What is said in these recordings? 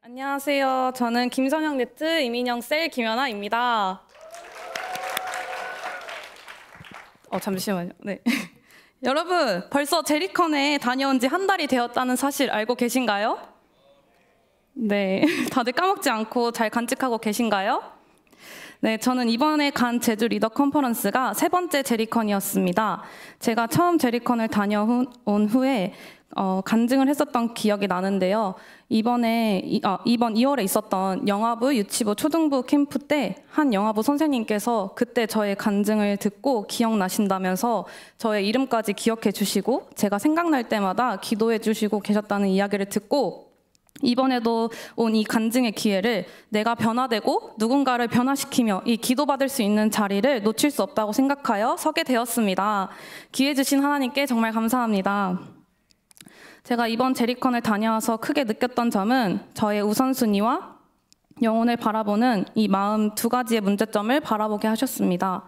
안녕하세요. 저는 김선영 네트 이민영 셀 김연아입니다. 잠시만요. 네. 여러분, 벌써 제리컨에 다녀온 지 한 달이 되었다는 사실 알고 계신가요? 네, 다들 까먹지 않고 잘 간직하고 계신가요? 네, 저는 이번에 간 제주 리더 컨퍼런스가 3번째 제리컨이었습니다. 제가 처음 제리컨을 다녀온 후에 간증을 했었던 기억이 나는데요. 이번 2월에 있었던 영화부, 유치부, 초등부 캠프 때 한 영화부 선생님께서 그때 저의 간증을 듣고 기억나신다면서 저의 이름까지 기억해 주시고 제가 생각날 때마다 기도해 주시고 계셨다는 이야기를 듣고 이번에도 온 이 간증의 기회를 내가 변화되고 누군가를 변화시키며 이 기도받을 수 있는 자리를 놓칠 수 없다고 생각하여 서게 되었습니다. 기회 주신 하나님께 정말 감사합니다. 제가 이번 제리컨을 다녀와서 크게 느꼈던 점은 저의 우선순위와 영혼을 바라보는 이 마음 2가지의 문제점을 바라보게 하셨습니다.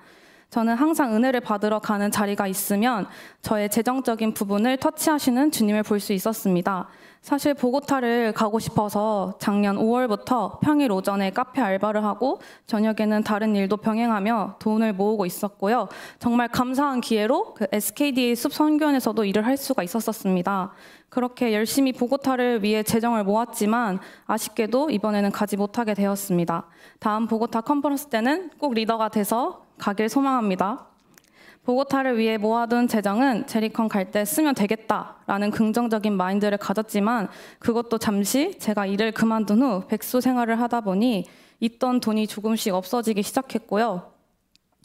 저는 항상 은혜를 받으러 가는 자리가 있으면 저의 재정적인 부분을 터치하시는 주님을 볼 수 있었습니다. 사실 보고타를 가고 싶어서 작년 5월부터 평일 오전에 카페 알바를 하고 저녁에는 다른 일도 병행하며 돈을 모으고 있었고요. 정말 감사한 기회로 그 SKDA 숲선교원에서도 일을 할 수가 있었습니다. 그렇게 열심히 보고타를 위해 재정을 모았지만 아쉽게도 이번에는 가지 못하게 되었습니다. 다음 보고타 컨퍼런스 때는 꼭 리더가 돼서 가길 소망합니다. 보고타를 위해 모아둔 재정은 제리컨 갈 때 쓰면 되겠다라는 긍정적인 마인드를 가졌지만 그것도 잠시 제가 일을 그만둔 후 백수 생활을 하다 보니 있던 돈이 조금씩 없어지기 시작했고요.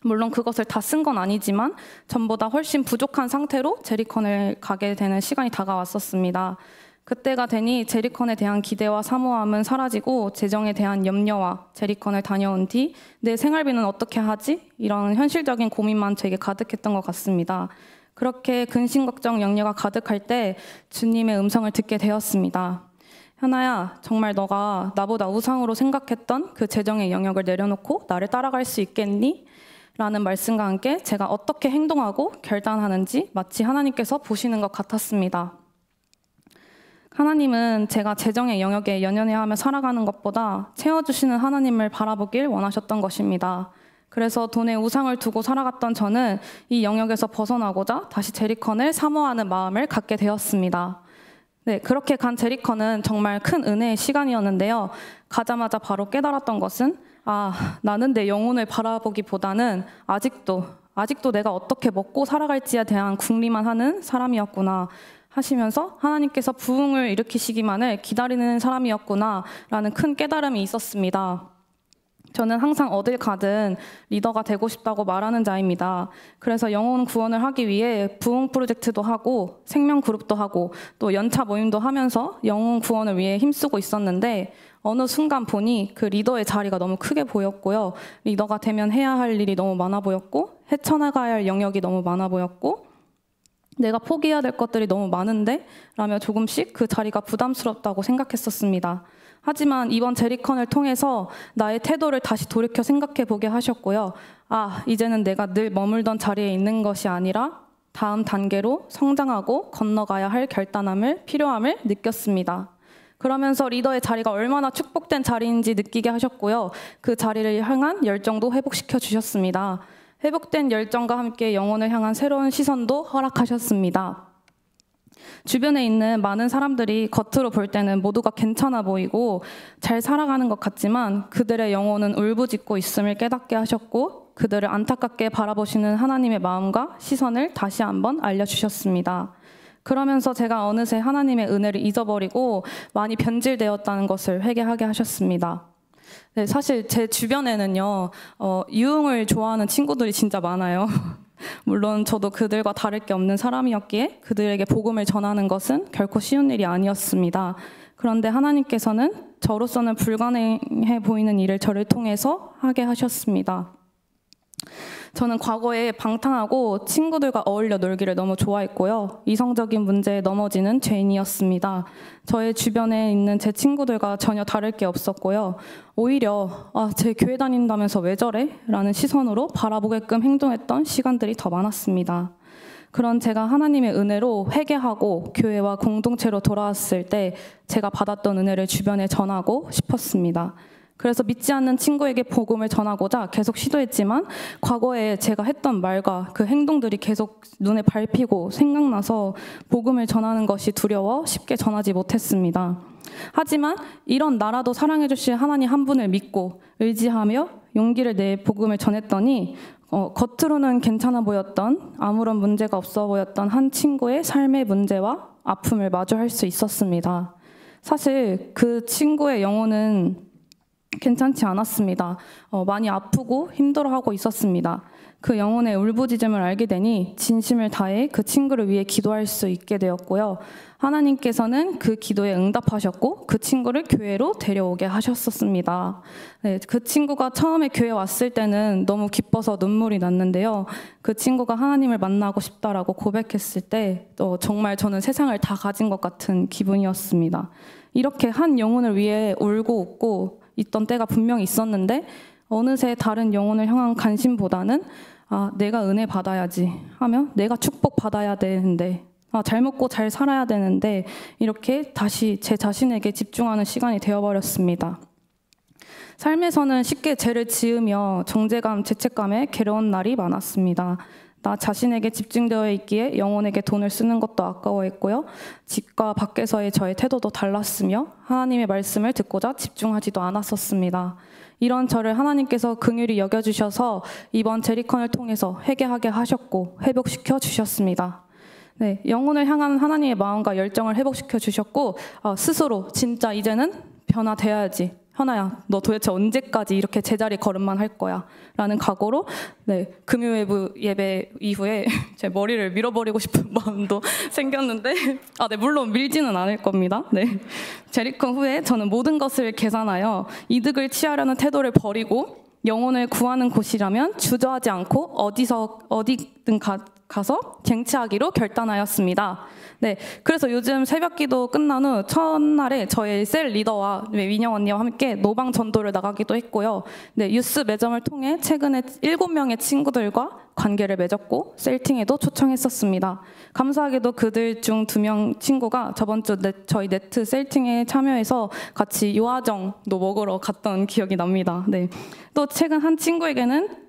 물론 그것을 다 쓴 건 아니지만 전보다 훨씬 부족한 상태로 제리컨을 가게 되는 시간이 다가왔었습니다. 그때가 되니 제리컨에 대한 기대와 사모함은 사라지고 재정에 대한 염려와 제리컨을 다녀온 뒤 내 생활비는 어떻게 하지? 이런 현실적인 고민만 제게 가득했던 것 같습니다. 그렇게 근심 걱정 염려가 가득할 때 주님의 음성을 듣게 되었습니다. 현아야, 정말 너가 나보다 우상으로 생각했던 그 재정의 영역을 내려놓고 나를 따라갈 수 있겠니? 라는 말씀과 함께 제가 어떻게 행동하고 결단하는지 마치 하나님께서 보시는 것 같았습니다. 하나님은 제가 재정의 영역에 연연해하며 살아가는 것보다 채워주시는 하나님을 바라보길 원하셨던 것입니다. 그래서 돈에 우상을 두고 살아갔던 저는 이 영역에서 벗어나고자 다시 제리컨을 사모하는 마음을 갖게 되었습니다. 네, 그렇게 간 제리컨은 정말 큰 은혜의 시간이었는데요. 가자마자 바로 깨달았던 것은 나는 내 영혼을 바라보기보다는 아직도 내가 어떻게 먹고 살아갈지에 대한 궁리만 하는 사람이었구나 하시면서 하나님께서 부흥을 일으키시기만을 기다리는 사람이었구나 라는 큰 깨달음이 있었습니다. 저는 항상 어딜 가든 리더가 되고 싶다고 말하는 자입니다. 그래서 영혼 구원을 하기 위해 부흥 프로젝트도 하고 생명 그룹도 하고 또 연차 모임도 하면서 영혼 구원을 위해 힘쓰고 있었는데 어느 순간 보니 그 리더의 자리가 너무 크게 보였고요. 리더가 되면 해야 할 일이 너무 많아 보였고 헤쳐나가야 할 영역이 너무 많아 보였고 내가 포기해야 될 것들이 너무 많은데? 라며 조금씩 그 자리가 부담스럽다고 생각했었습니다. 하지만 이번 제리컨을 통해서 나의 태도를 다시 돌이켜 생각해 보게 하셨고요. 이제는 내가 늘 머물던 자리에 있는 것이 아니라 다음 단계로 성장하고 건너가야 할 필요함을 느꼈습니다. 그러면서 리더의 자리가 얼마나 축복된 자리인지 느끼게 하셨고요. 그 자리를 향한 열정도 회복시켜 주셨습니다. 회복된 열정과 함께 영혼을 향한 새로운 시선도 허락하셨습니다. 주변에 있는 많은 사람들이 겉으로 볼 때는 모두가 괜찮아 보이고 잘 살아가는 것 같지만 그들의 영혼은 울부짖고 있음을 깨닫게 하셨고 그들을 안타깝게 바라보시는 하나님의 마음과 시선을 다시 한번 알려주셨습니다. 그러면서 제가 어느새 하나님의 은혜를 잊어버리고 많이 변질되었다는 것을 회개하게 하셨습니다. 네, 사실 제 주변에는요, 유흥을 좋아하는 친구들이 진짜 많아요. 물론 저도 그들과 다를 게 없는 사람이었기에 그들에게 복음을 전하는 것은 결코 쉬운 일이 아니었습니다. 그런데 하나님께서는 저로서는 불가능해 보이는 일을 저를 통해서 하게 하셨습니다. 저는 과거에 방탕하고 친구들과 어울려 놀기를 너무 좋아했고요. 이성적인 문제에 넘어지는 죄인이었습니다. 저의 주변에 있는 제 친구들과 전혀 다를 게 없었고요. 오히려 제 교회 다닌다면서 왜 저래? 라는 시선으로 바라보게끔 행동했던 시간들이 더 많았습니다. 그런 제가 하나님의 은혜로 회개하고 교회와 공동체로 돌아왔을 때 제가 받았던 은혜를 주변에 전하고 싶었습니다. 그래서 믿지 않는 친구에게 복음을 전하고자 계속 시도했지만 과거에 제가 했던 말과 그 행동들이 계속 눈에 밟히고 생각나서 복음을 전하는 것이 두려워 쉽게 전하지 못했습니다. 하지만 이런 나라도 사랑해 주실 하나님 한 분을 믿고 의지하며 용기를 내 복음을 전했더니 겉으로는 괜찮아 보였던 아무런 문제가 없어 보였던 한 친구의 삶의 문제와 아픔을 마주할 수 있었습니다. 사실 그 친구의 영혼은 괜찮지 않았습니다. 많이 아프고 힘들어하고 있었습니다. 그 영혼의 울부짖음을 알게 되니 진심을 다해 그 친구를 위해 기도할 수 있게 되었고요. 하나님께서는 그 기도에 응답하셨고 그 친구를 교회로 데려오게 하셨었습니다. 네, 그 친구가 처음에 교회 왔을 때는 너무 기뻐서 눈물이 났는데요. 그 친구가 하나님을 만나고 싶다라고 고백했을 때 정말 저는 세상을 다 가진 것 같은 기분이었습니다. 이렇게 한 영혼을 위해 울고 웃고 있던 때가 분명히 있었는데 어느새 다른 영혼을 향한 관심보다는 내가 은혜 받아야지 하며 내가 축복 받아야 되는데 잘 먹고 잘 살아야 되는데 이렇게 다시 제 자신에게 집중하는 시간이 되어버렸습니다. 삶에서는 쉽게 죄를 지으며 정죄감, 죄책감에 괴로운 날이 많았습니다. 나 자신에게 집중되어 있기에 영혼에게 돈을 쓰는 것도 아까워했고요. 집과 밖에서의 저의 태도도 달랐으며 하나님의 말씀을 듣고자 집중하지도 않았었습니다. 이런 저를 하나님께서 긍휼히 여겨주셔서 이번 제리컨을 통해서 회개하게 하셨고 회복시켜 주셨습니다. 네, 영혼을 향한 하나님의 마음과 열정을 회복시켜 주셨고 스스로 진짜 이제는 변화돼야지. 현아야, 너 도대체 언제까지 이렇게 제자리 걸음만 할 거야? 라는 각오로 금요 예배 이후에 제 머리를 밀어버리고 싶은 마음도 생겼는데 네, 물론 밀지는 않을 겁니다. 네. 제리컨 후에 저는 모든 것을 계산하여 이득을 취하려는 태도를 버리고 영혼을 구하는 곳이라면 주저하지 않고 어디든 가서 쟁취하기로 결단하였습니다. 네, 그래서 요즘 새벽기도 끝난 후 첫날에 저희 셀 리더와 민영 언니와 함께 노방 전도를 나가기도 했고요. 네, 유스 매점을 통해 최근에 7명의 친구들과 관계를 맺었고 셀팅에도 초청했었습니다. 감사하게도 그들 중 2명 친구가 저번 주 저희 네트 셀팅에 참여해서 같이 요아정도 먹으러 갔던 기억이 납니다. 네, 또 최근 한 친구에게는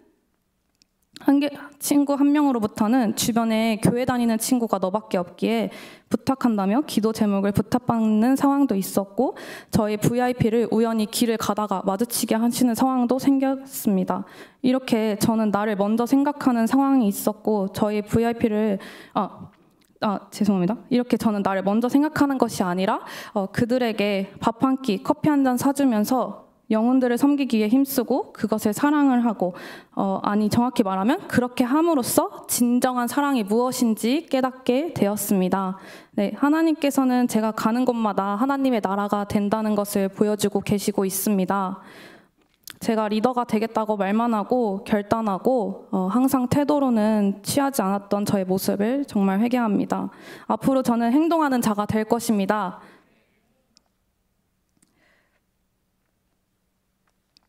친구 한 명으로부터는 주변에 교회 다니는 친구가 너밖에 없기에 부탁한다며 기도 제목을 부탁받는 상황도 있었고 저희 VIP를 우연히 길을 가다가 마주치게 하시는 상황도 생겼습니다. 이렇게 저는 나를 먼저 생각하는 상황이 있었고 저희 VIP를 죄송합니다. 이렇게 저는 나를 먼저 생각하는 것이 아니라 그들에게 밥 한 끼, 커피 한 잔 사주면서 영혼들을 섬기기 위해 힘쓰고 그것을 사랑을 하고 정확히 말하면 그렇게 함으로써 진정한 사랑이 무엇인지 깨닫게 되었습니다. 네, 하나님께서는 제가 가는 곳마다 하나님의 나라가 된다는 것을 보여주고 계시고 있습니다. 제가 리더가 되겠다고 말만 하고 결단하고 항상 태도로는 취하지 않았던 저의 모습을 정말 회개합니다. 앞으로 저는 행동하는 자가 될 것입니다.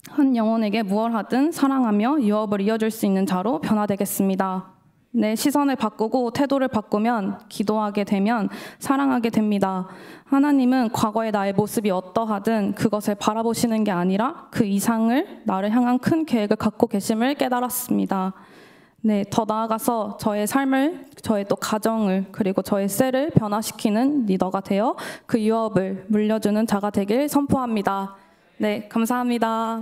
한 영혼에게 무얼 하든 사랑하며 유업을 이어줄 수 있는 자로 변화되겠습니다. 내 시선을 바꾸고 태도를 바꾸면 기도하게 되면 사랑하게 됩니다. 하나님은 과거의 나의 모습이 어떠하든 그것을 바라보시는 게 아니라 그 이상을 나를 향한 큰 계획을 갖고 계심을 깨달았습니다. 네, 더 나아가서 저의 삶을, 저의 또 가정을, 그리고 저의 셀을 변화시키는 리더가 되어 그 유업을 물려주는 자가 되길 선포합니다. 네, 감사합니다.